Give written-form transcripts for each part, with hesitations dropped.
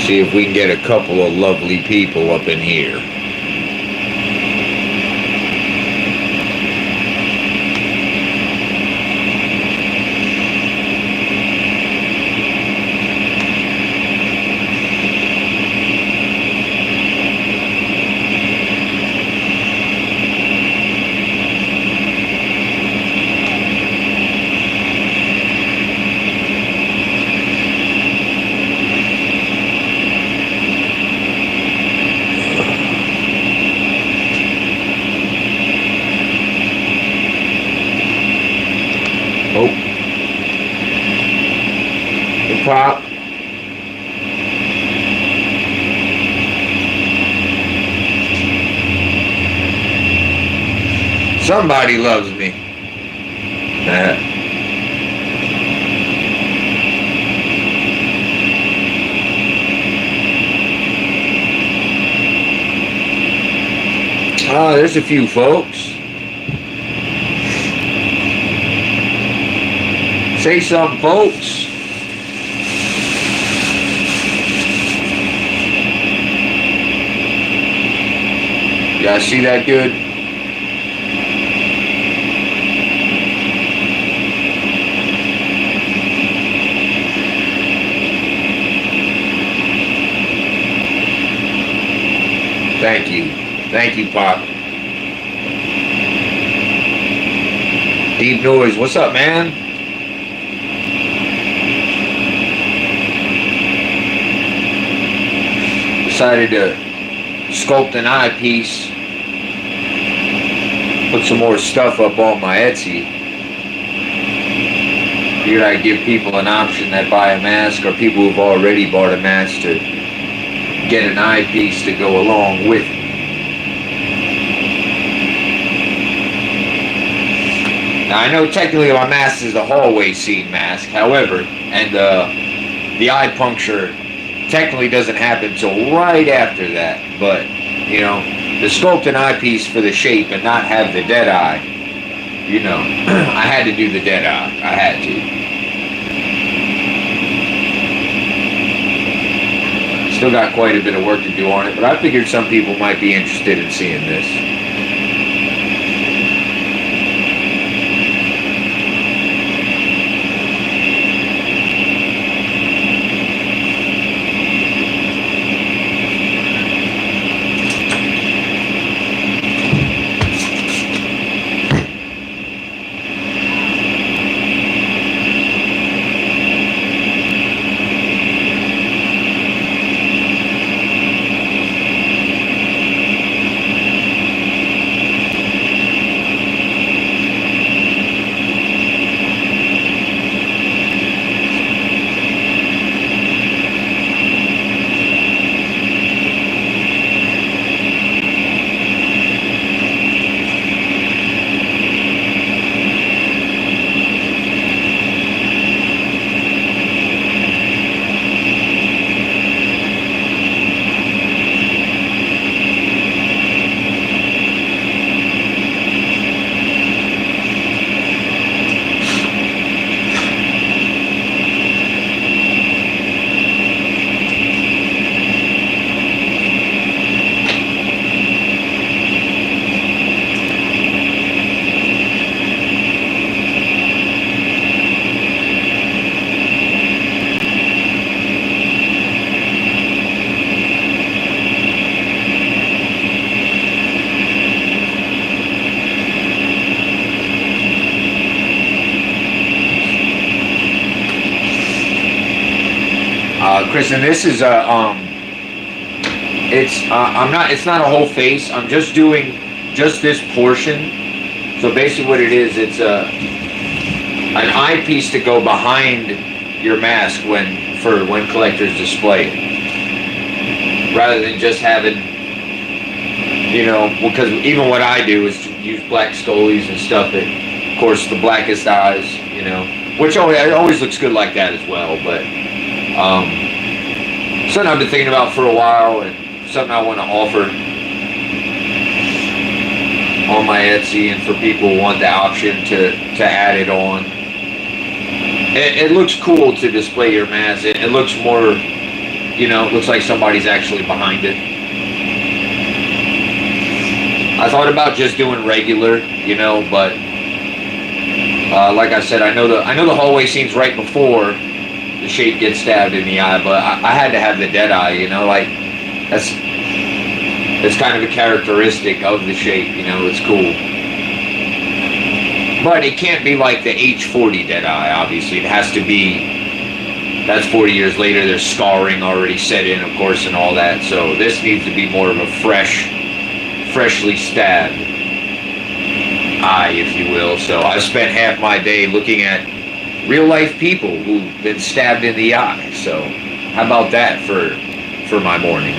See if we can get a couple of lovely people up in here. Pop. Somebody loves me. There's a few folks. Say something, folks. You guys see that good? Thank you. Thank you, Pop. Deep Noise, what's up, man? Decided to sculpt an eyepiece. Put some more stuff up on my Etsy. Figured I'd give people an option that buy a mask, or people who've already bought a mask, to get an eyepiece to go along with it. Now I know technically my mask is the hallway scene mask, however, and the eye puncture technically doesn't happen till right after that, but you know, to sculpt an eyepiece for the shape and not have the dead eye, you know, I had to do the dead eye. I had to. Still got quite a bit of work to do on it, but I figured some people might be interested in seeing this. Chris, and this is it's not a whole face. I'm just doing just this portion. So basically what it is, it's an eyepiece to go behind your mask when collectors display it, rather than just having, you know, because even what I do is use black scullies and stuff that, of course, the blackest eyes, you know, which always looks good like that as well. But something I've been thinking about for a while, and something I want to offer on my Etsy, and for people who want the option to add it on. It looks cool to display your mask. It looks more you know, it looks like somebody's actually behind it. I thought about just doing regular, you know, but like I said, I know the hallway scene's right before the shape gets stabbed in the eye, but I had to have the dead eye, you know, like it's kind of a characteristic of the shape, you know, it's cool. But it can't be like the H40 dead eye, obviously. It has to be, that's 40 years later, there's scarring already set in, of course, and all that. So this needs to be more of a freshly stabbed eye, if you will. So I spent half my day looking at real life people who've been stabbed in the eye. So how about that for my morning?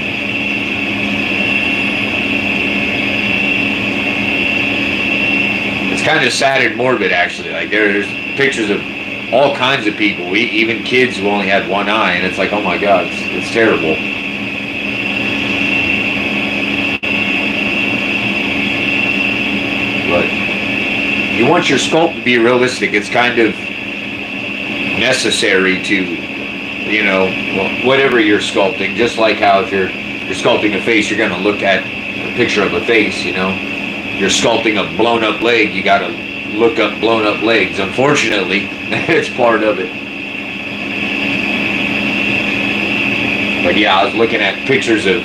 It's kind of sad and morbid, actually. Like there's pictures of all kinds of people, even kids who only had one eye, and it's like, oh my God, it's terrible. But you want your sculpt to be realistic. It's kind of necessary to, you know, whatever you're sculpting. Just like how if you're sculpting a face, you're going to look at a picture of a face, you know. You're sculpting a blown up leg, you got to look up blown up legs. Unfortunately, it's part of it. But yeah, I was looking at pictures of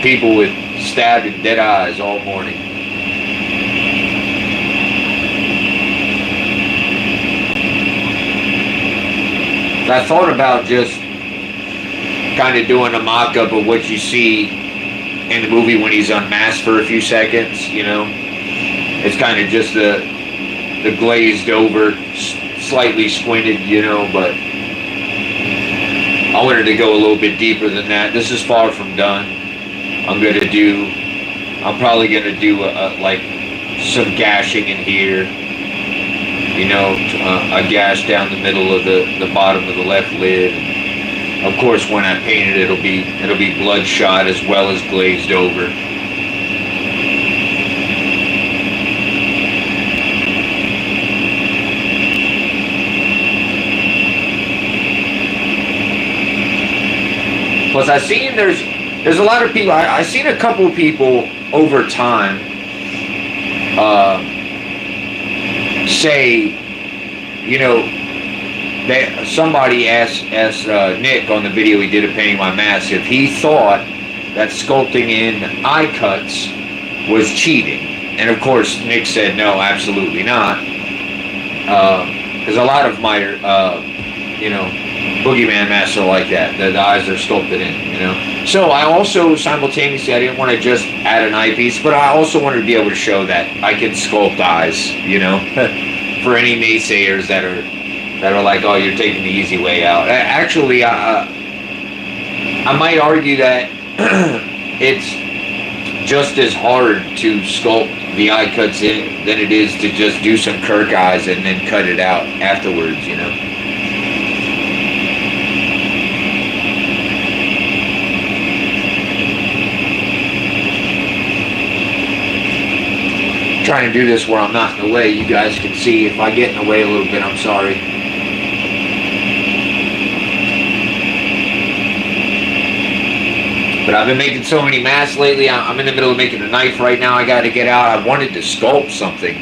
people with stabbed and dead eyes all morning. I thought about just kind of doing a mock-up of what you see in the movie when he's unmasked for a few seconds, you know. It's kind of just the glazed over, slightly squinted, you know, but I wanted to go a little bit deeper than that. This is far from done. I'm probably going to do like some gashing in here, you know, a gash down the middle of the bottom of the left lid. Of course, when I paint it, it'll be bloodshot as well as glazed over. Plus, I've seen there's a lot of people. I've seen a couple of people over time say, you know. Somebody asked Nick on the video he did of painting my mask if he thought that sculpting in eye cuts was cheating. And of course, Nick said no, absolutely not. Because a lot of my, you know, boogeyman masks are like that. The eyes are sculpted in, you know. So I also simultaneously, I didn't want to just add an eyepiece, but I also wanted to be able to show that I can sculpt eyes, you know, for any naysayers that are like, oh, you're taking the easy way out. Actually, I might argue that it's just as hard to sculpt the eye cuts in than it is to just do some Kirk eyes and then cut it out afterwards, you know. Trying to do this where I'm not in the way. You guys can see if I get in the way a little bit, I'm sorry. But I've been making so many masks lately. I'm in the middle of making a knife right now. I got to get out. I wanted to sculpt something.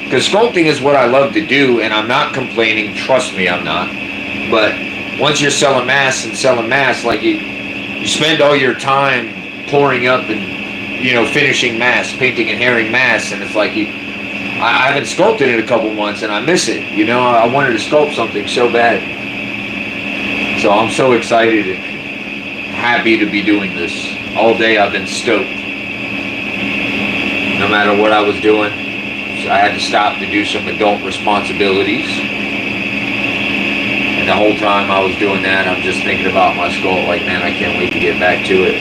Because sculpting is what I love to do, and I'm not complaining. Trust me, I'm not. But once you're selling masks, like you spend all your time pouring up and, you know, finishing masks, painting and herring masks, and it's like I haven't sculpted in a couple months, and I miss it. You know, I wanted to sculpt something so bad. So I'm so excited and happy to be doing this. All day I've been stoked. No matter what I was doing, so I had to stop to do some adult responsibilities. And the whole time I was doing that, I'm just thinking about my sculpt, like, man, I can't wait to get back to it.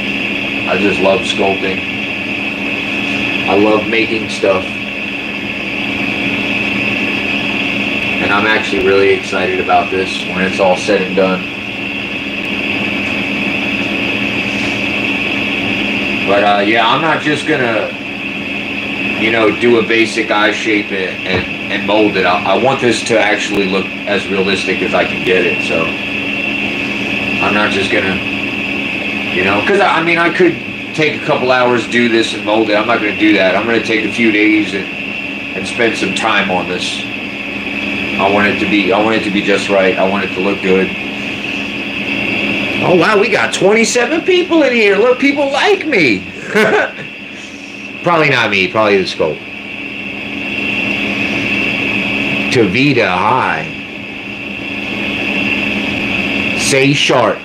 I just love sculpting. I love making stuff. And I'm actually really excited about this when it's all said and done. But yeah, I'm not just gonna, you know, do a basic eye shape and mold it. I want this to actually look as realistic as I can get it. So I'm not just gonna You know, because I mean, I could take a couple hours, do this and mold it. I'm not going to do that. I'm going to take a few days and spend some time on this. I want it to be just right. I want it to look good. Oh wow, we got 27 people in here. Look, people like me. Probably not me, probably the sculpt. Tavita, hi. Say shark.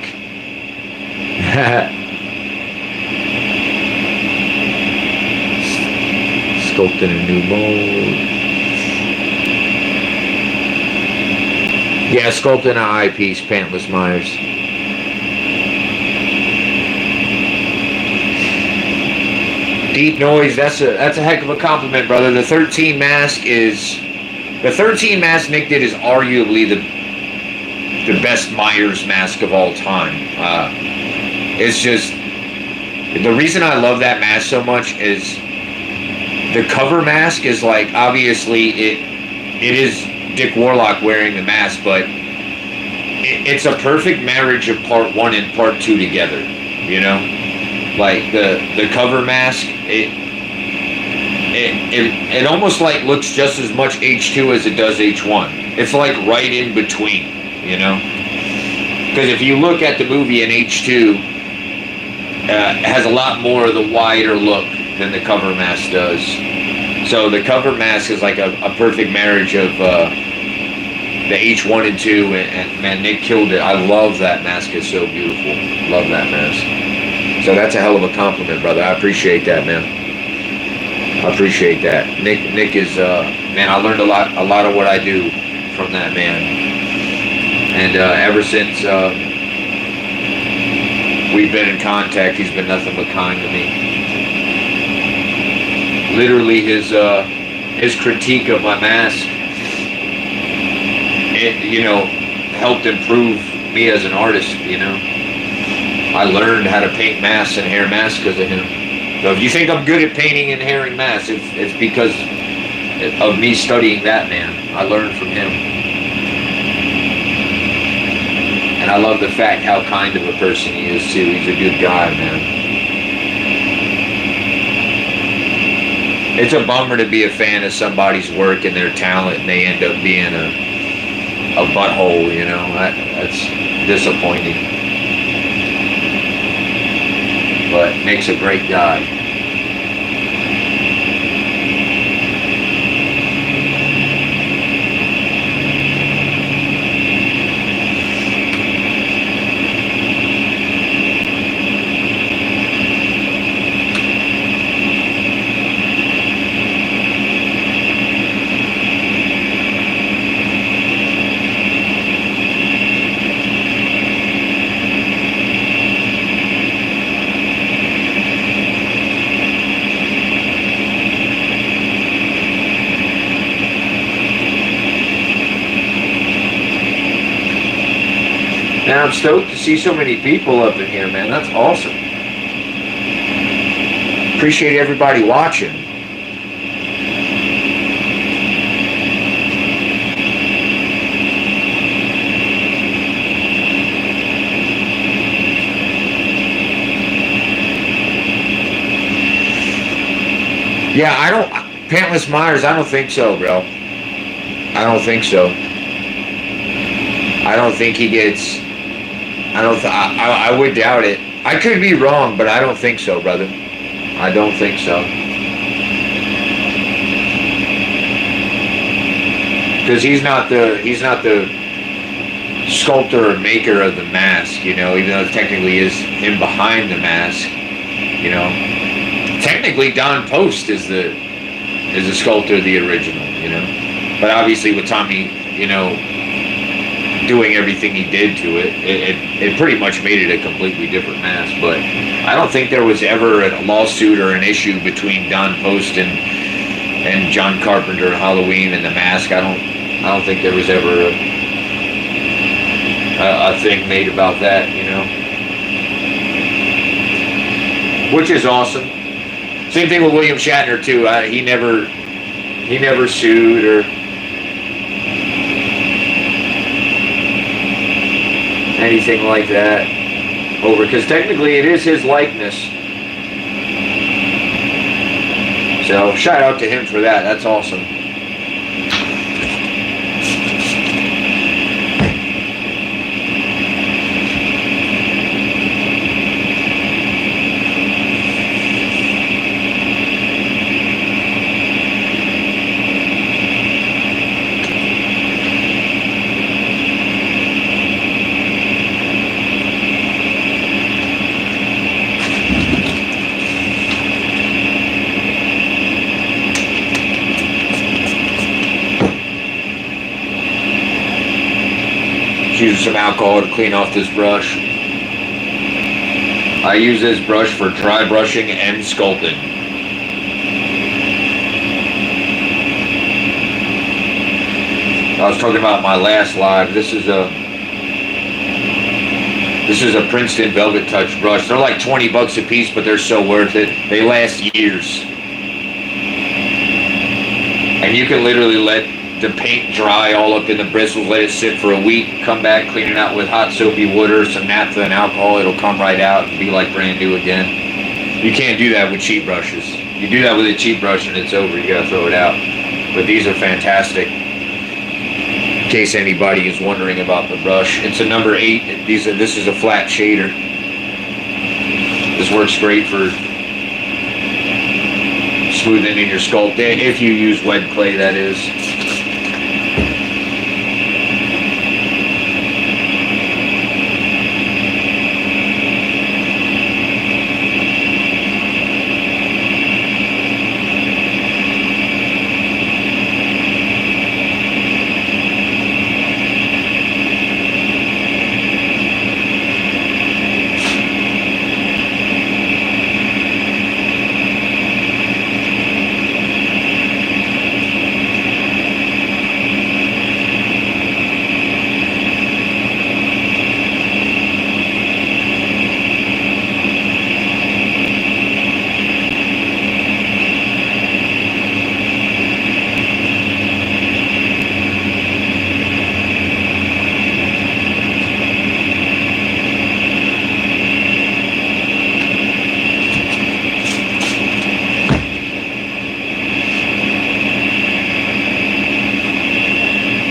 Sculpting a new mold. Yeah, sculpting an eyepiece, Pantless Myers. Deep noise, that's a heck of a compliment, brother. The 13 mask Nick did is arguably the best Myers mask of all time. It's just, the reason I love that mask so much is the cover mask is like, obviously it is Dick Warlock wearing the mask, but it's a perfect marriage of part 1 and part 2 together, you know? Like the cover mask, it almost like looks just as much H2 as it does H1. It's like right in between, you know? Because if you look at the movie in H2, it has a lot more of the wider look than the cover mask does. So the cover mask is like a perfect marriage of the H1 and 2, and man, Nick killed it. I love that mask. It's so beautiful. Love that mask. So that's a hell of a compliment, brother. I appreciate that, man. I appreciate that. Nick is man. I learned a lot of what I do from that man, and ever since we've been in contact, he's been nothing but kind to me. Literally, his critique of my mask, it, you know, helped improve me as an artist. You know, I learned how to paint masks and hair masks because of him. So if you think I'm good at painting and hairing masks, it's because of me studying that man. I learned from him. And I love the fact how kind of a person he is too. He's a good guy, man. It's a bummer to be a fan of somebody's work and their talent and they end up being a butthole, you know. That's disappointing. But Nick's a great guy. Man, I'm stoked to see so many people up in here, man. That's awesome. Appreciate everybody watching. Yeah, Pantless Myers, I don't think so, bro. I don't think so. I don't think he gets... I would doubt it. I could be wrong, but I don't think so, brother. I don't think so. Because he's not the sculptor or maker of the mask, you know, even though it technically is him behind the mask, you know. Technically Don Post is the sculptor of the original, you know. But obviously with Tommy, you know, doing everything he did to it, it pretty much made it a completely different mask. But I don't think there was ever a lawsuit or an issue between Don Post and John Carpenter, Halloween, and the mask. I don't think there was ever a thing made about that, you know. Which is awesome. Same thing with William Shatner too. He never sued or anything like that. over, because technically it is his likeness. So shout out to him for that. That's awesome. Use some alcohol to clean off this brush. I use this brush for dry brushing and sculpting. I was talking about my last live. This is a Princeton Velvet Touch brush. They're like 20 bucks a piece, but they're so worth it. They last years. And you can literally let the paint dry all up in the bristles, let it sit for a week, come back, clean it out with hot soapy water, some naphtha and alcohol. It'll come right out and be like brand new again. You can't do that with cheap brushes. You do that with a cheap brush and it's over. You gotta throw it out. But these are fantastic. In case anybody is wondering about the brush, it's a number 8. This is a flat shader. This works great for smoothing in your sculpt, if you use wet clay, that is.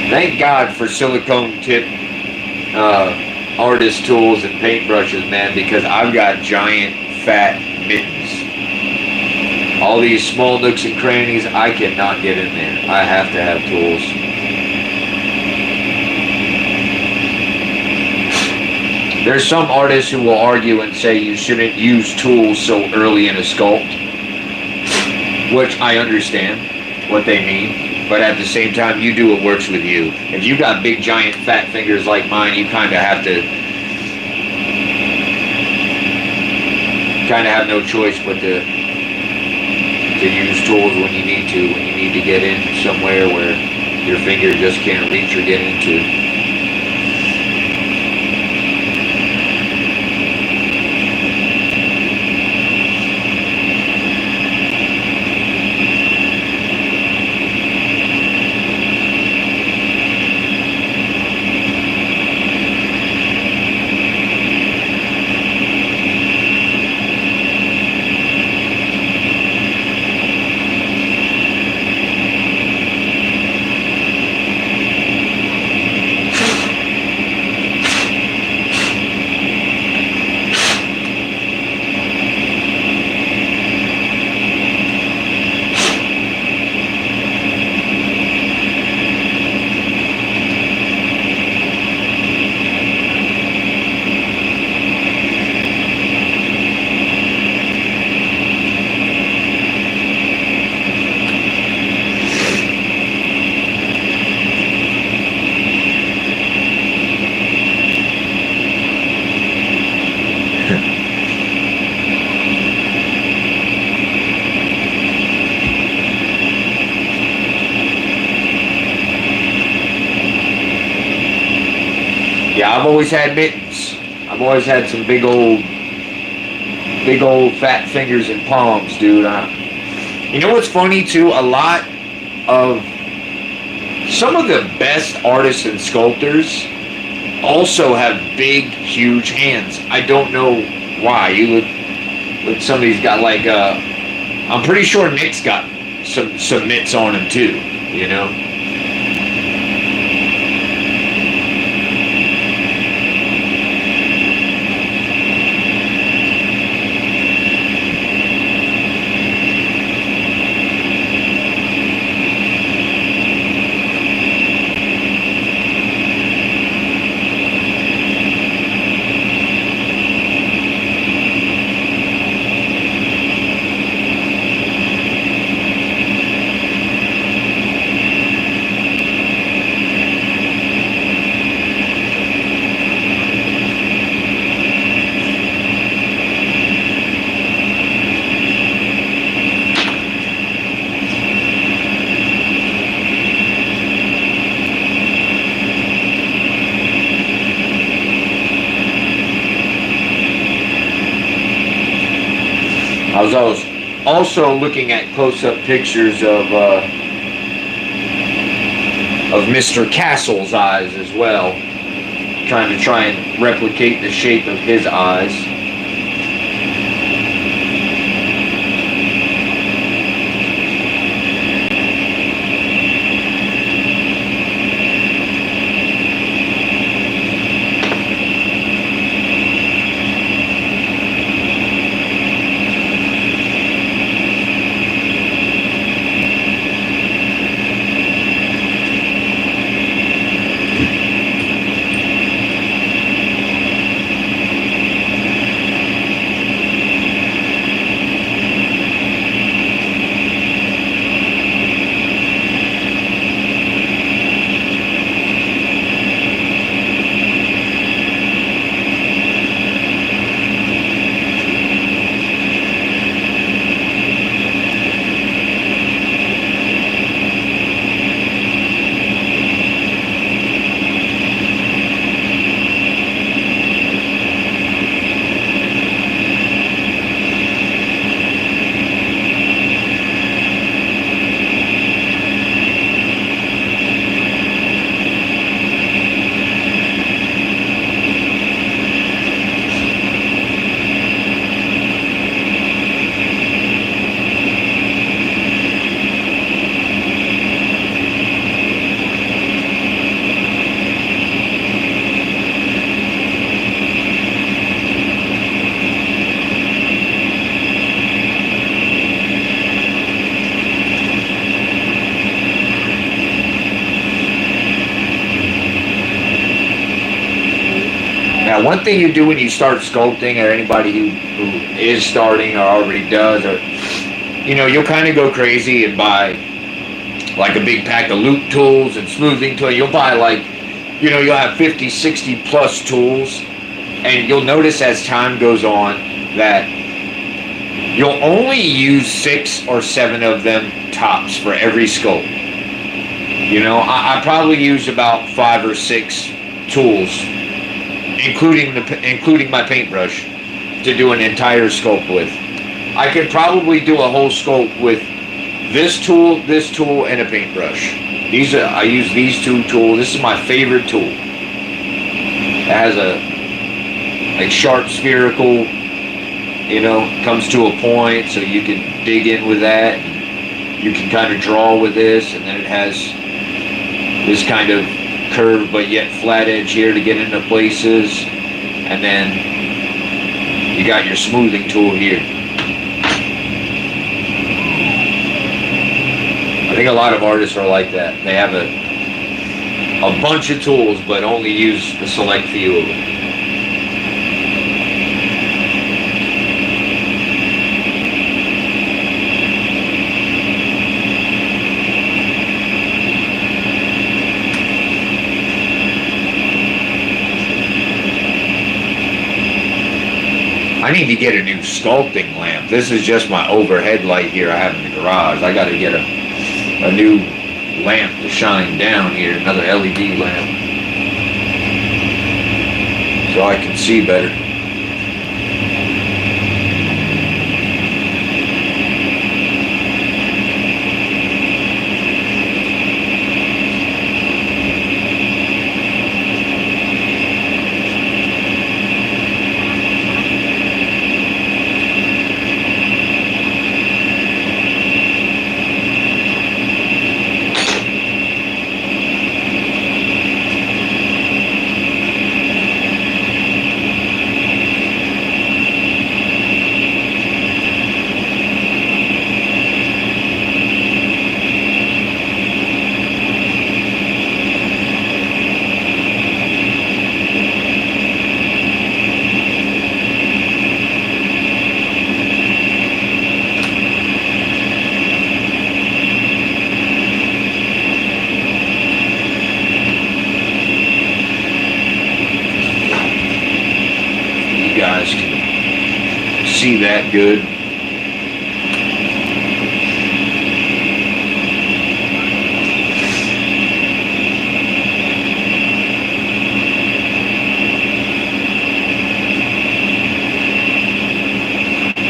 Thank God for silicone tip artist tools and paintbrushes, man, because I've got giant fat mittens. All these small nooks and crannies, I cannot get in there. I have to have tools. There's some artists who will argue and say you shouldn't use tools so early in a sculpt, which I understand what they mean. But at the same time, you do what works with you. If you got big, giant, fat fingers like mine, you kind of have no choice but to use tools when you need to get in somewhere where your finger just can't reach or get into. Yeah, I've always had mittens. I've always had some big old fat fingers and palms, dude. You know what's funny too? A lot of some of the best artists and sculptors also have big, huge hands. I don't know why. You look, somebody's got like I'm pretty sure Nick's got some mitts on him too, you know. I was also looking at close-up pictures of Mr. Castle's eyes as well, trying to replicate the shape of his eyes. Now, one thing you do when you start sculpting, or anybody who is starting or already does, or you'll kind of go crazy and buy like a big pack of loop tools and smoothing tools. You'll buy like, you'll have 50, 60 plus tools, and you'll notice as time goes on that you'll only use 6 or 7 of them tops for every sculpt. I probably use about 5 or 6 tools, including my paintbrush, to do an entire sculpt with. I could probably do a whole sculpt with this tool, and a paintbrush. I use these 2 tools. This is my favorite tool. It has a sharp spherical, comes to a point, so you can dig in with that. You can kind of draw with this, and then it has this kind of curved but yet flat edge here to get into places, and then you got your smoothing tool here. I think a lot of artists are like that. They have a bunch of tools but only use a select few of them. I need to get a new sculpting lamp. This is just my overhead light here I have in the garage. I got to get a new lamp to shine down here, another LED lamp, so I can see better. see that good.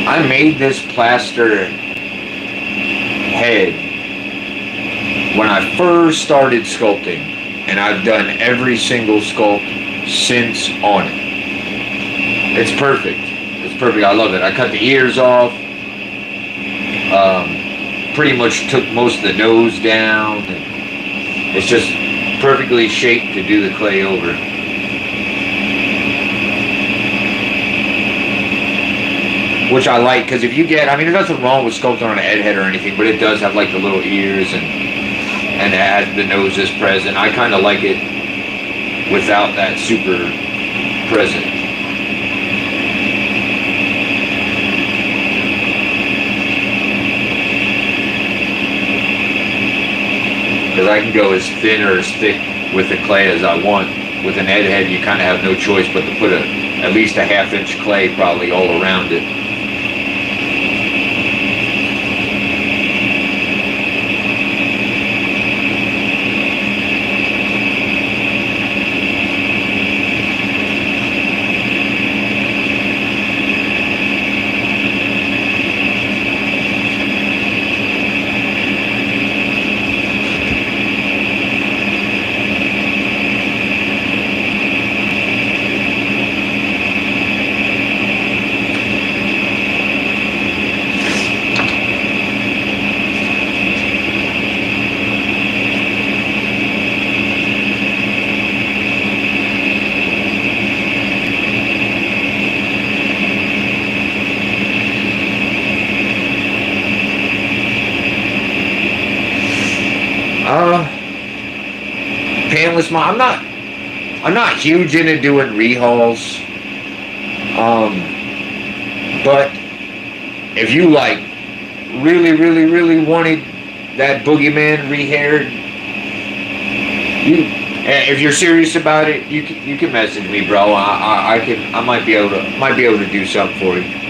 I made this plaster head when I first started sculpting, and I've done every single sculpt since on it. It's perfect. It's perfect. I love it. I cut the ears off. Pretty much took most of the nose down. It's just perfectly shaped to do the clay over. Which I like, because if you get, I mean, there's nothing wrong with sculpting on an head or anything, but it does have like the little ears and it has the noses present. I kind of like it without that super present. Because I can go as thin or as thick with the clay as I want. With an head, you kind of have no choice but to put at least a ½ inch clay probably all around it. Paneless I'm not huge into doing rehauls. But if you like really wanted that boogeyman rehaired, if you're serious about it, you can message me, bro. I might be able to do something for you.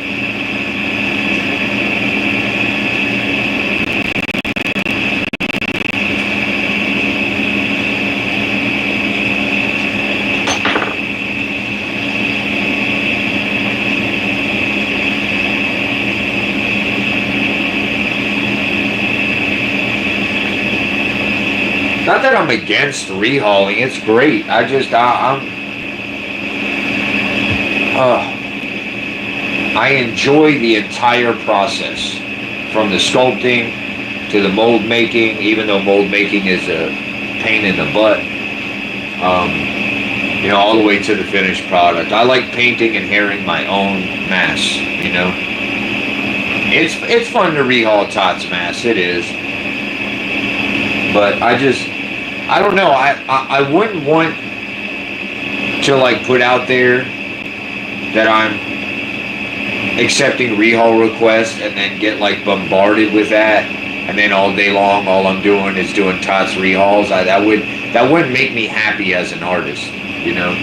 Not that I'm against rehauling, it's great. I enjoy the entire process, from the sculpting to the mold making, even though mold making is a pain in the butt. You know, all the way to the finished product. I like painting and hairing my own masks, you know. It's fun to rehaul Todd's masks, it is. But I don't know, I wouldn't want to like put out there that I'm accepting rehaul requests and then get like bombarded with that, and then all day long all I'm doing is doing Todd's rehauls. That wouldn't make me happy as an artist, you know.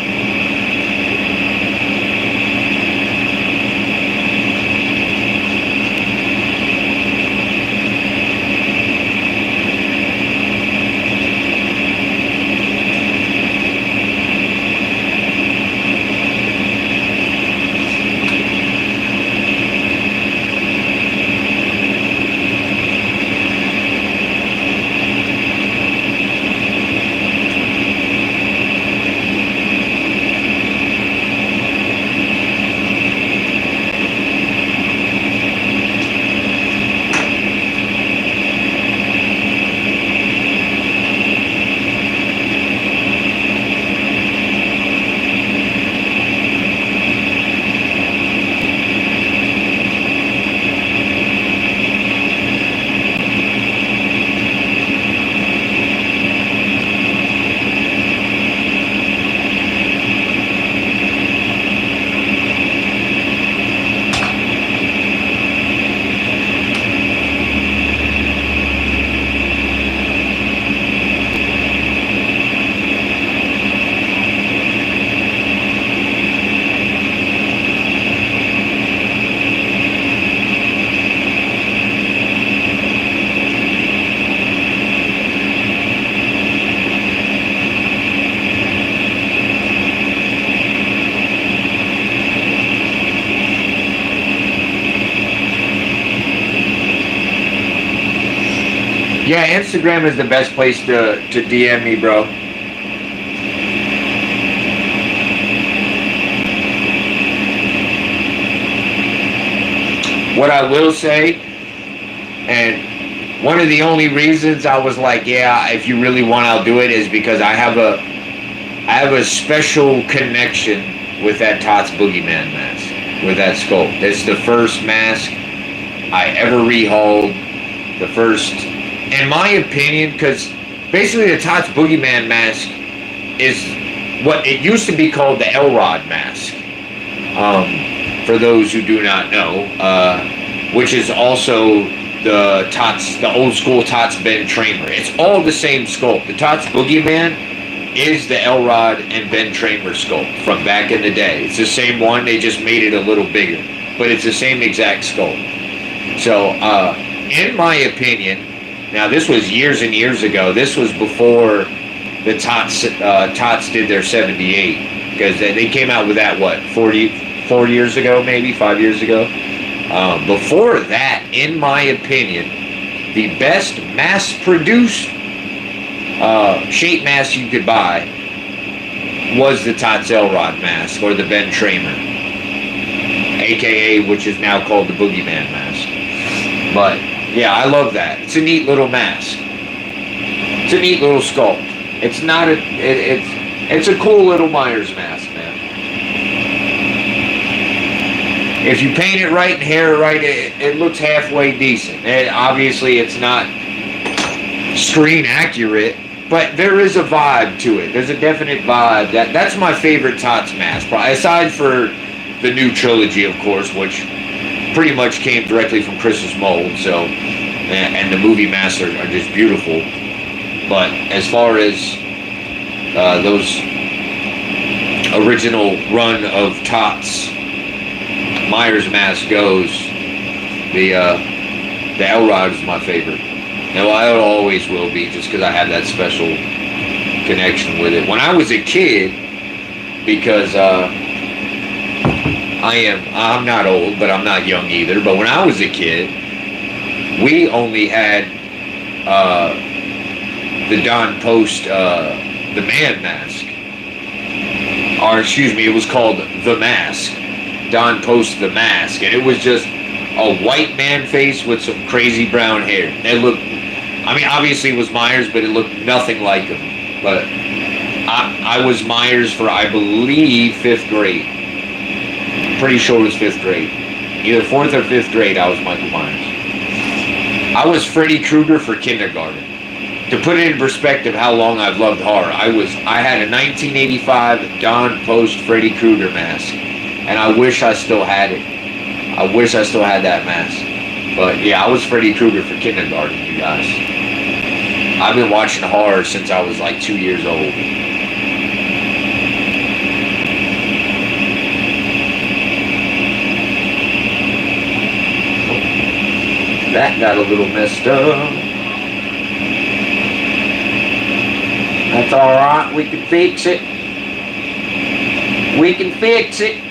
Yeah, Instagram is the best place to DM me, bro. What I will say, and one of the only reasons I was like, yeah, if you really want, I'll do it, is because I have a special connection with that Tots Boogeyman mask, with that sculpt. It's the first mask I ever rehauled, the first, in my opinion, because basically the Tots Boogeyman mask is what it used to be called, the Elrod mask. For those who do not know, which is also the old school Tots Ben Tramer. It's all the same sculpt. The Tots Boogeyman is the Elrod and Ben Tramer sculpt from back in the day. It's the same one, they just made it a little bigger, but it's the same exact sculpt. So, in my opinion, now this was years and years ago. This was before the Tots did their 78, because they came out with that, what, 4 years ago, maybe 5 years ago. Before that, in my opinion, the best mass-produced shape mask you could buy was the Tots Elrod mask, or the Ben Tramer, aka which is now called the Boogeyman mask. But yeah, I love that. It's a neat little mask. It's a neat little sculpt. It's not a it's a cool little Myers mask, man. If you paint it right and hair it right, it looks halfway decent. Obviously, it's not screen accurate, but there is a vibe to it. There's a definite vibe. That's my favorite Tots mask, aside for the new trilogy, of course, which pretty much came directly from Chris's mold. So, and the movie masks are just beautiful. But as far as those original run of Tots Myers mask goes, the Elrod is my favorite. And it always will be, just because I have that special connection with it. When I was a kid, because I'm not old, but I'm not young either. But when I was a kid, we only had the Don Post, the Man mask. Or excuse me, it was called The Mask. Don Post The Mask, and it was just a white man face with some crazy brown hair. It looked, I mean, obviously it was Myers, but it looked nothing like him. But I was Myers for, I believe, 5th grade. Pretty sure it was 5th grade. Either 4th or 5th grade, I was Michael Myers. I was Freddy Krueger for kindergarten. To put it in perspective how long I've loved horror, I had a 1985 Don Post Freddy Krueger mask. And I wish I still had it. I wish I still had that mask. But yeah, I was Freddy Krueger for kindergarten, you guys. I've been watching horror since I was like 2 years old. That got a little messed up. That's alright, we can fix it. We can fix it.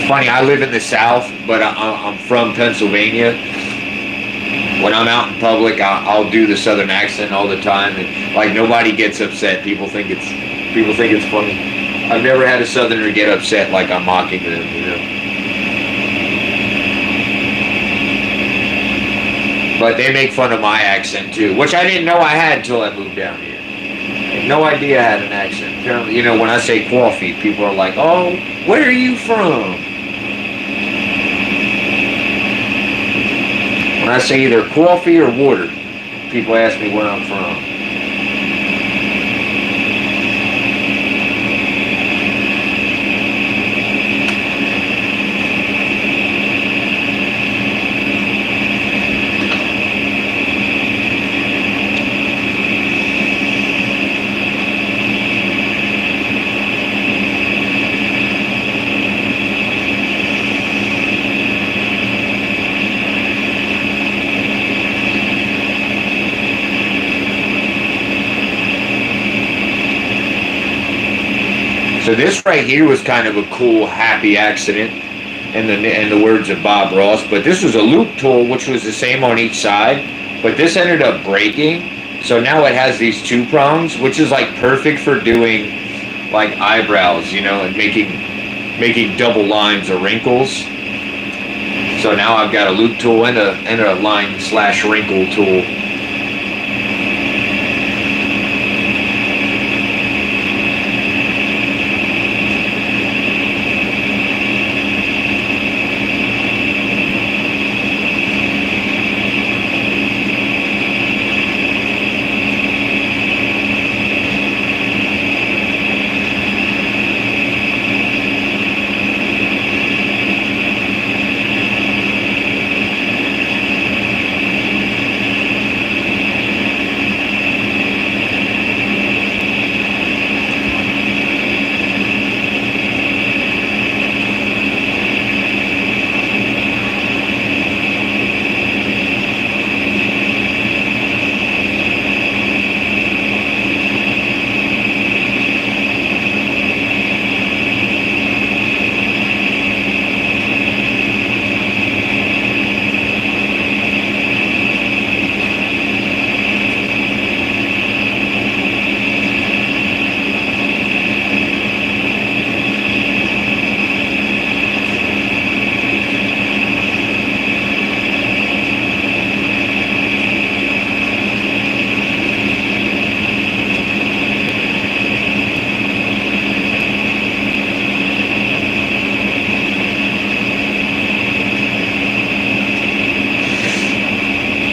Funny, I live in the South, but I'm from Pennsylvania. When I'm out in public, I'll do the Southern accent all the time, and like nobody gets upset. People think it's funny. I've never had a Southerner get upset like I'm mocking them, you know. But they make fun of my accent too, which I didn't know I had until I moved down here. I had no idea I had an accent. Apparently, you know, when I say coffee, people are like, "Oh, where are you from?" When I say either coffee or water, people ask me where I'm from. So this right here was kind of a cool, happy accident. in the words of Bob Ross. But this was a loop tool, which was the same on each side, but this ended up breaking. So now it has these two prongs, which is like perfect for doing like eyebrows, you know, and making double lines or wrinkles. So now I've got a loop tool and a line slash wrinkle tool.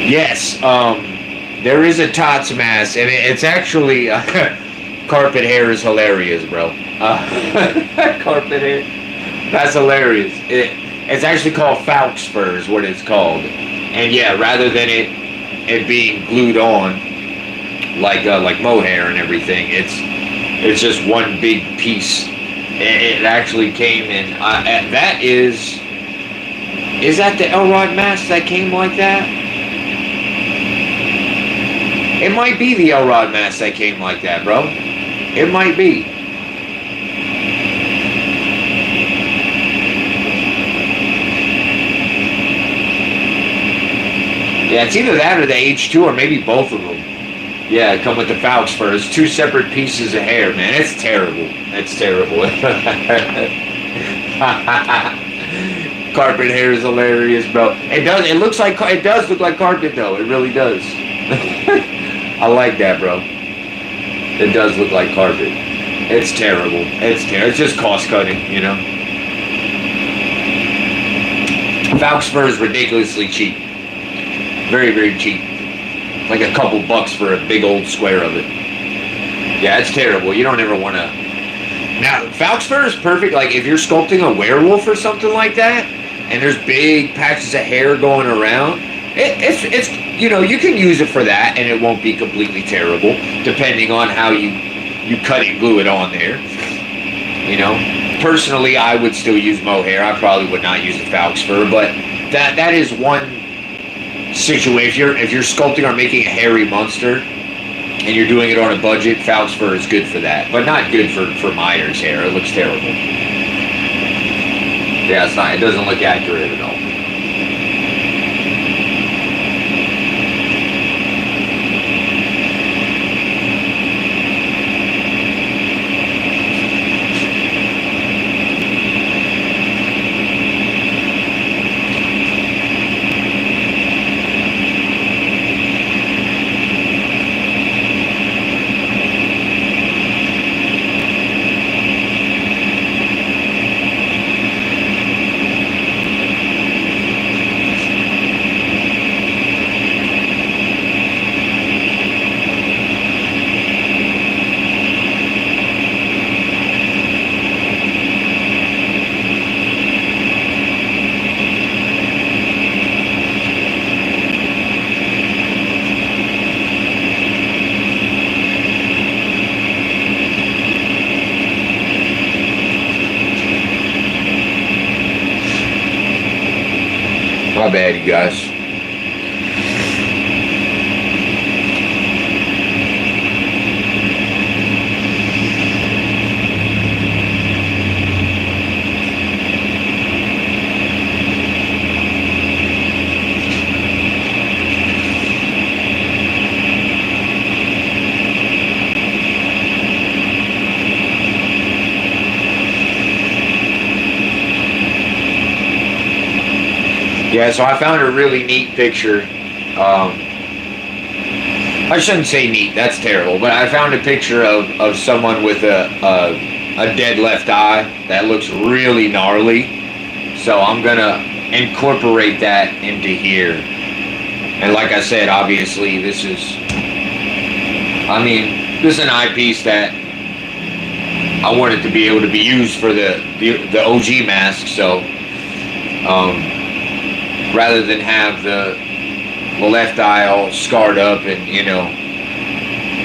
Yes, there is a TOTS mask, and it's actually carpet hair is hilarious, bro. Carpet hair, that's hilarious. It's actually called Faux fur, is what it's called. And yeah, rather than it being glued on like mohair and everything, it's just one big piece. It actually came in. That is that the Elrod mask that came like that? It might be the Elrod mask that came like that, bro. It might be. Yeah, it's either that or the H2, or maybe both of them. Yeah, come with the Faux fur. It's two separate pieces of hair, man. It's terrible. It's terrible. Carpet hair is hilarious, bro. It does look like carpet, though. It really does. I like that, bro. It does look like carpet. It's terrible. It's just cost cutting, you know. Faux fur is ridiculously cheap. Very, very cheap. Like a couple bucks for a big old square of it. Yeah, it's terrible. You don't ever want to. Now, Faux fur is perfect. Like if you're sculpting a werewolf or something like that, and there's big patches of hair going around, it's you know, you can use it for that, and it won't be completely terrible, depending on how you cut and glue it on there. You know, personally, I would still use mohair. I probably would not use the Faux fur, but that is one situation. If you're sculpting or making a hairy monster, and you're doing it on a budget, Faux fur is good for that, but not good for Myers hair. It looks terrible. Yeah, it's not. It doesn't look accurate at all. My bad, you guys. Yeah, so I found a really neat picture. I shouldn't say neat, that's terrible, but I found a picture of someone with a dead left eye that looks really gnarly. So I'm gonna incorporate that into here. And like I said, obviously this is an eyepiece that I want it to be able to be used for the OG mask. So rather than have the left eye all scarred up and, you know,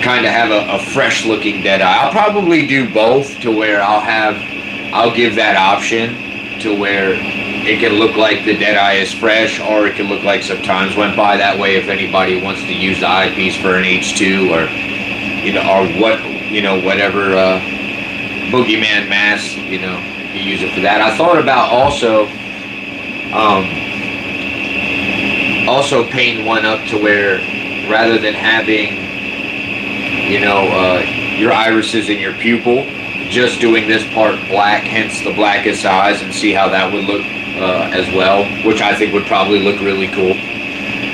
kind of have a fresh looking dead eye. I'll probably do both, to where I'll give that option to where it can look like the dead eye is fresh, or it can look like some times went by. That way, if anybody wants to use the eyepiece for an H2, or, you know, or whatever boogeyman mask, you know, you use it for that. I thought about also painting one up to where, rather than having, you know, your irises and your pupil, just doing this part black, hence the blackest eyes, and see how that would look as well, which I think would probably look really cool.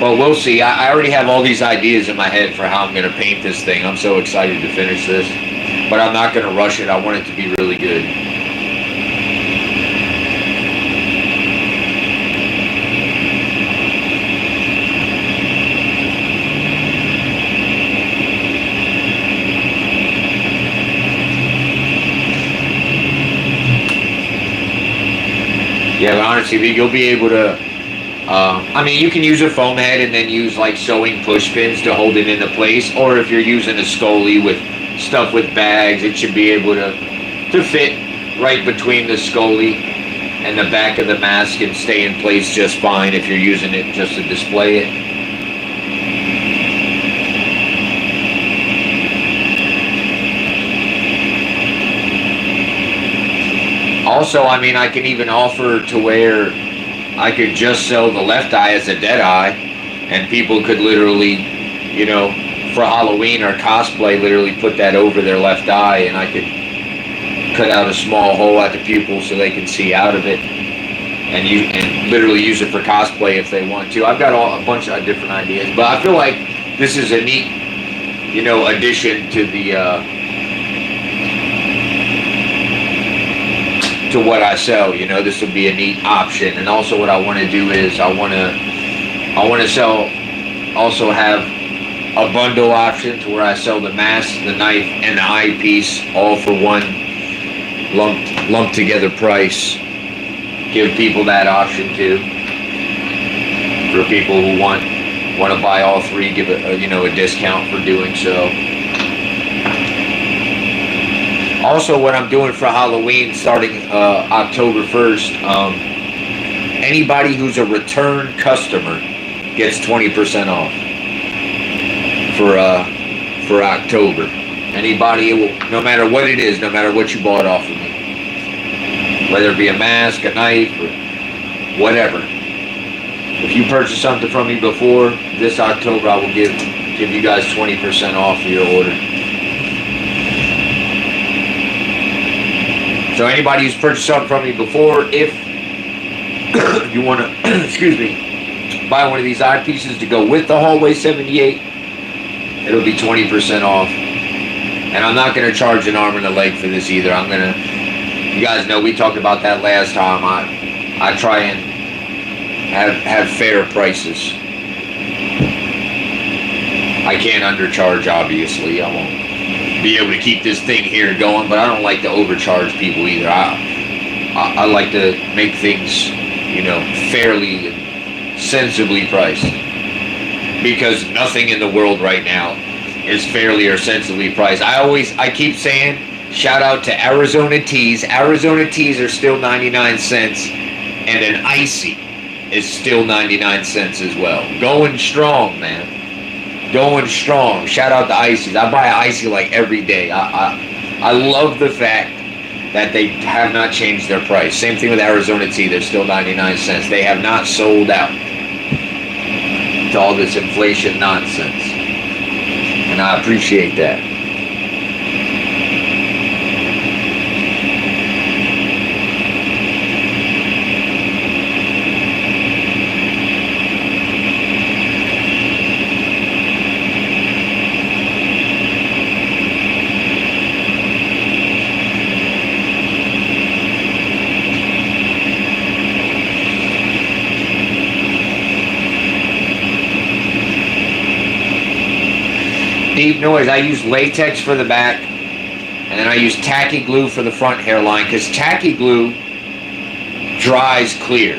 But we'll see. I already have all these ideas in my head for how I'm going to paint this thing. I'm so excited to finish this, but I'm not going to rush it. I want it to be really good. Yeah, but honestly, you'll be able to, you can use a foam head and then use like sewing push pins to hold it into place. Or if you're using a Scully with stuff with bags, it should be able to fit right between the Scully and the back of the mask and stay in place just fine if you're using it just to display it. Also, I can even offer to where I could just sell the left eye as a dead eye, and people could literally, you know, for Halloween or cosplay, literally put that over their left eye, and I could cut out a small hole at the pupil so they can see out of it, and literally use it for cosplay if they want to. I've got a bunch of different ideas, but I feel like this is a neat, you know, addition to the to what I sell. You know, this would be a neat option. And also what I want to do is I want to also have a bundle option to where I sell the mask, the knife, and the eyepiece all for one lumped together price. Give people that option too. For people who want to buy all three, give a discount for doing so. Also, what I'm doing for Halloween, starting October 1st, anybody who's a return customer gets 20% off for October. Anybody, no matter what it is, no matter what you bought off of me, whether it be a mask, a knife, or whatever. If you purchase something from me before this October, I will give you guys 20% off of your order. So anybody who's purchased something from me before, if you want to, buy one of these eyepieces to go with the Hallway 78, it'll be 20% off. And I'm not going to charge an arm and a leg for this either. You guys know we talked about that last time. I try and have fair prices. I can't undercharge, obviously. I won't be able to keep this thing here going, but I don't like to overcharge people either. I like to make things, you know, fairly and sensibly priced, because nothing in the world right now is fairly or sensibly priced. I keep saying, shout out to Arizona Teas. Arizona Teas are still 99 cents, and an icy is still 99 cents as well. Going strong, man. Going strong. Shout out to ices. I buy an icy like every day. I love the fact that they have not changed their price. Same thing with Arizona Tea. They're still 99 cents. They have not sold out to all this inflation nonsense. And I appreciate that. deep noise. I use latex for the back, and then I use tacky glue for the front hairline, because tacky glue dries clear.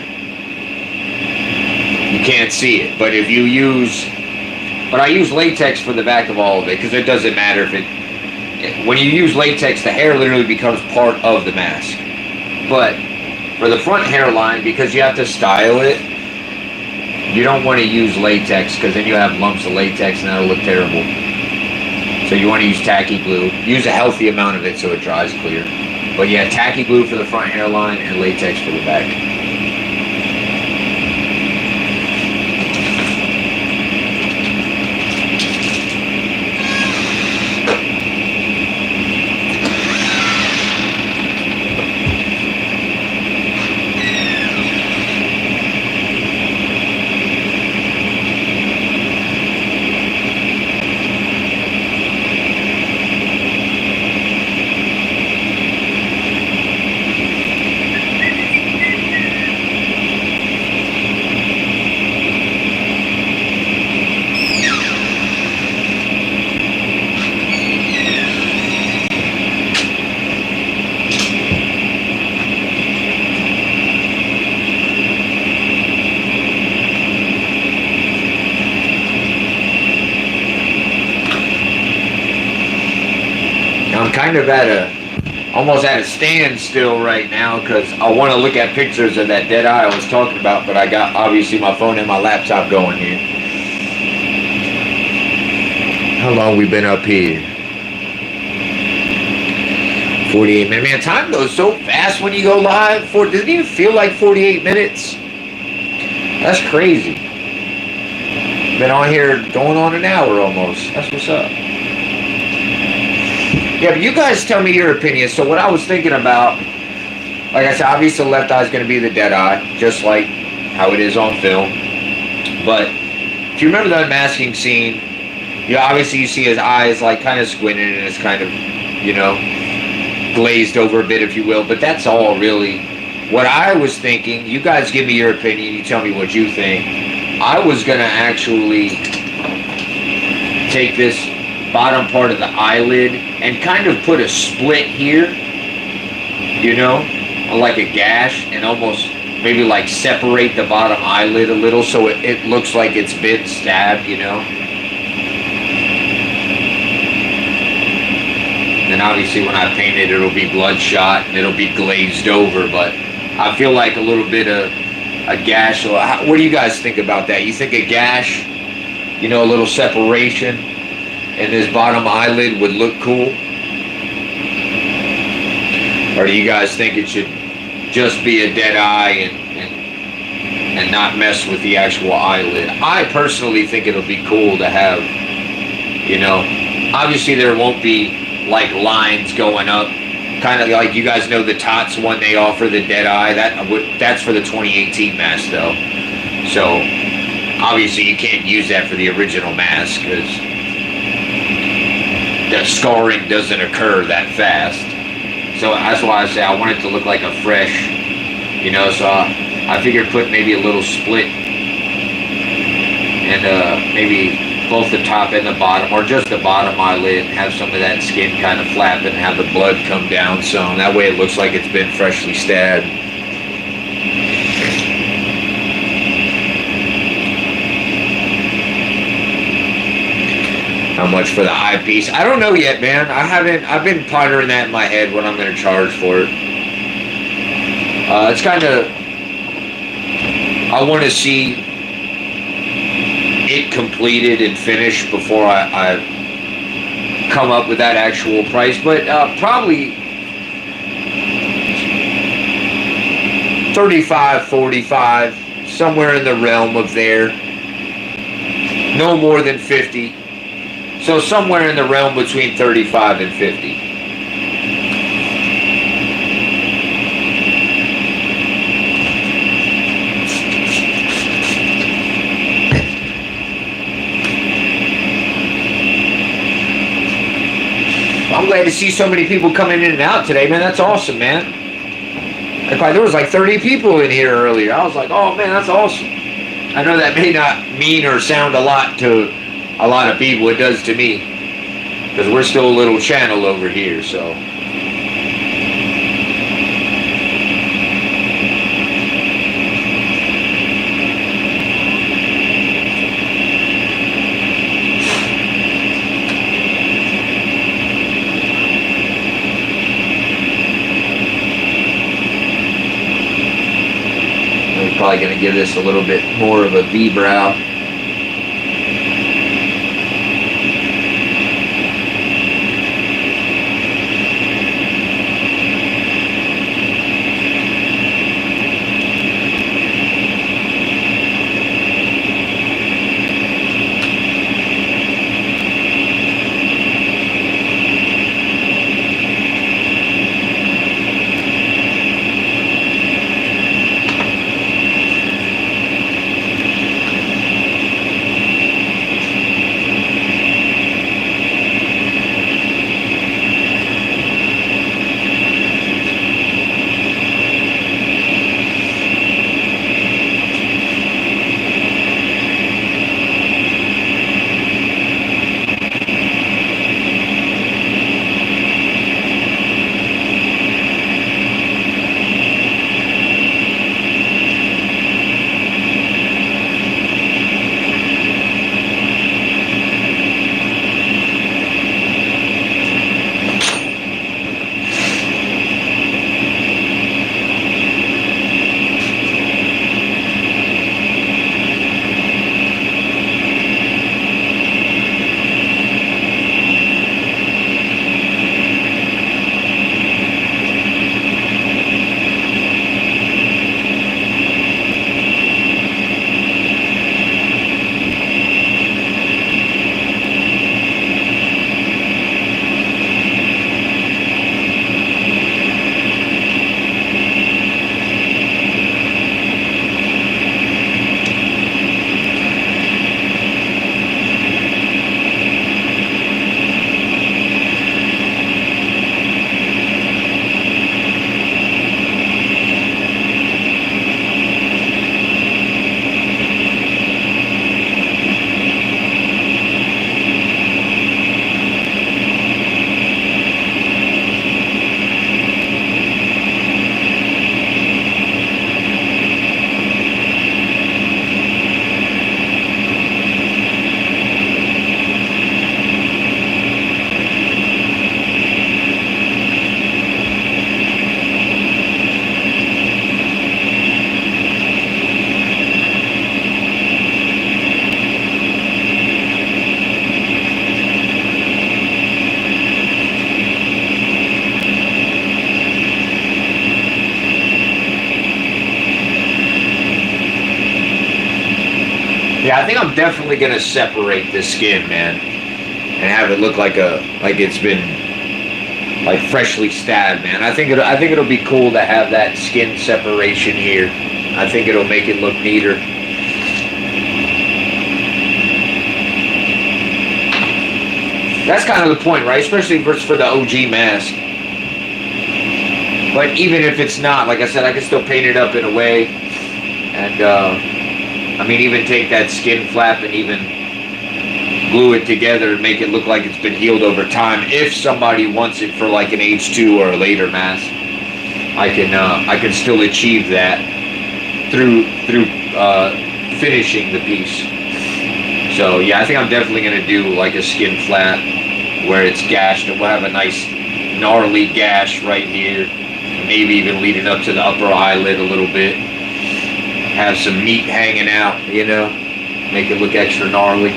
You can't see it, but if you use, but I use latex for the back of all of it, because it doesn't matter if it, when you use latex, the hair literally becomes part of the mask. But for the front hairline, because you have to style it, you don't want to use latex, because then you have lumps of latex and that'll look terrible. So you want to use tacky glue. Use a healthy amount of it so it dries clear. But yeah, tacky glue for the front hairline and latex for the back. I'm kind of almost at a standstill right now, because I want to look at pictures of that dead eye I was talking about, but I got obviously my phone and my laptop going here. How long we been up here? 48 minutes. Man, time goes so fast when you go live. Doesn't it even feel like 48 minutes? That's crazy. Been on here going on an hour almost. That's what's up. Yeah, but you guys tell me your opinion. So what I was thinking about, like I said, obviously the left eye is going to be the dead eye, just like how it is on film. But if you remember the unmasking scene, obviously you see his eyes like kind of squinting, and it's kind of, you know, glazed over a bit, if you will. But that's all really what I was thinking. You guys give me your opinion. You tell me what you think. I was going to actually take this bottom part of the eyelid and kind of put a split here, you know, like a gash, and almost maybe like separate the bottom eyelid a little so it looks like it's been stabbed, you know. And obviously when I paint it, it'll be bloodshot and it'll be glazed over, but I feel like a little bit of a gash. So what do you guys think about that? You think a gash, you know, a little separation and this bottom eyelid would look cool? Or do you guys think it should just be a dead eye and not mess with the actual eyelid? I personally think it'll be cool to have, you know, obviously there won't be like lines going up, kind of like, you guys know the TOTS one they offer, the dead eye, that's for the 2018 mask though. So obviously you can't use that for the original mask, because the scarring doesn't occur that fast. So that's why I say I want it to look like a fresh, you know, so I figured put maybe a little split, and maybe both the top and the bottom, or just the bottom eyelid, and have some of that skin kind of flap and have the blood come down some. That way it looks like it's been freshly stabbed. How much for the eyepiece? I don't know yet, man. I've been pondering that in my head, what I'm going to charge for it. It's kind of, I want to see it completed and finished before I come up with that actual price. But probably 35, 45, somewhere in the realm of there. No more than 50. So somewhere in the realm between 35 and 50. I'm glad to see so many people coming in and out today, man. That's awesome, man. There was like 30 people in here earlier. I was like, oh man, that's awesome. I know that may not mean or sound a lot to a lot of people. It does to me. because we're still a little channel over here, so. We're probably going to give this a little bit more of a V-brow. Yeah, I think I'm definitely gonna separate this skin, man, and have it look like it's been like freshly stabbed, man. I think it'll be cool to have that skin separation here. I think it'll make it look neater. That's kind of the point, right? Especially for the OG mask. But even if it's not, like I said, I can still paint it up in a way, and I mean, even take that skin flap and even glue it together and make it look like it's been healed over time. If somebody wants it for like an H2 or a later mask, I can still achieve that through finishing the piece. So yeah, I think I'm definitely gonna do like a skin flap where it's gashed, and we'll have a nice gnarly gash right here, maybe even leading up to the upper eyelid a little bit. Have some meat hanging out, you know, make it look extra gnarly.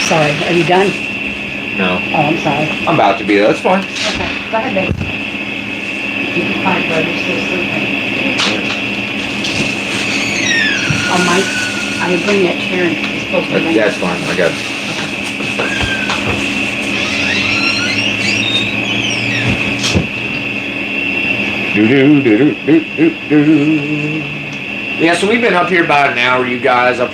Sorry, are you done? No. Oh, I'm sorry. I'm about to be there. That's fine. Okay, go ahead, babe. You can find brother still sleeping. Oh, Mike, I would bring that chair in. supposed to be. That's fine. I got it. Yeah, so we've been up here about an hour, you guys. I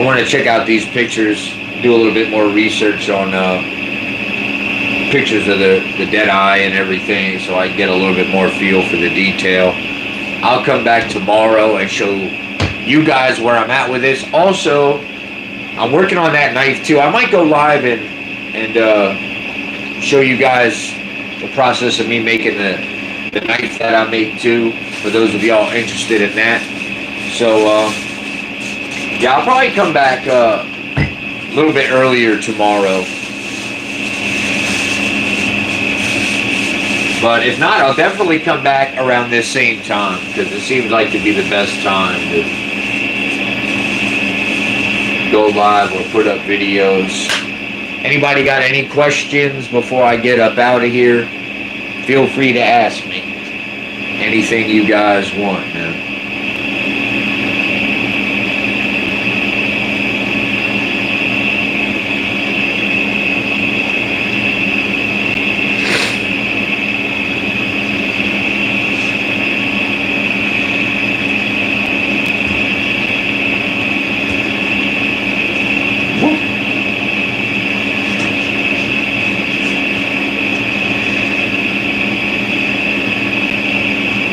want to check out these pictures, do a little bit more research on pictures of the dead eye and everything, so I can get a little bit more feel for the detail. I'll come back tomorrow and show you guys where I'm at with this. Also, I'm working on that knife too. I might go live and show you guys the process of me making the knife that I make too, for those of y'all interested in that. So yeah, I'll probably come back a little bit earlier tomorrow, but if not, I'll definitely come back around this same time, because it seems like to be the best time to go live or put up videos. Anybody got any questions before I get up out of here? Feel free to ask me anything you guys want, man.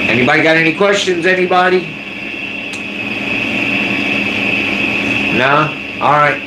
Anybody got any questions, anybody? No? Alright.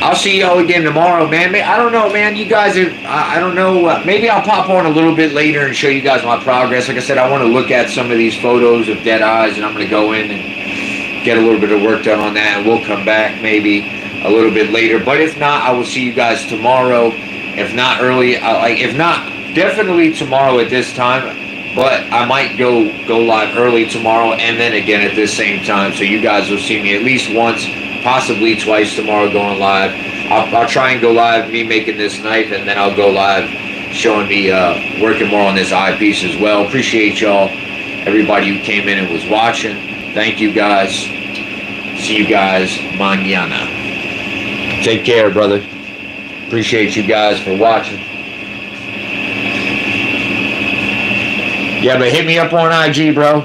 I'll see y'all again tomorrow, man. I don't know, man. You guys are, I don't know. Maybe I'll pop on a little bit later and show you guys my progress. Like I said, I want to look at some of these photos of dead eyes, and I'm going to go in and get a little bit of work done on that, and we'll come back maybe a little bit later. But if not, I will see you guys tomorrow. If not early, if not, definitely tomorrow at this time, but I might go live early tomorrow and then again at this same time, so you guys will see me at least once, possibly twice tomorrow going live. I'll try and go live me making this knife, and then I'll go live showing me working more on this eyepiece as well. Appreciate y'all, everybody who came in and was watching. Thank you guys. See you guys mañana. Take care, brother. Appreciate you guys for watching. Yeah, but hit me up on IG, bro.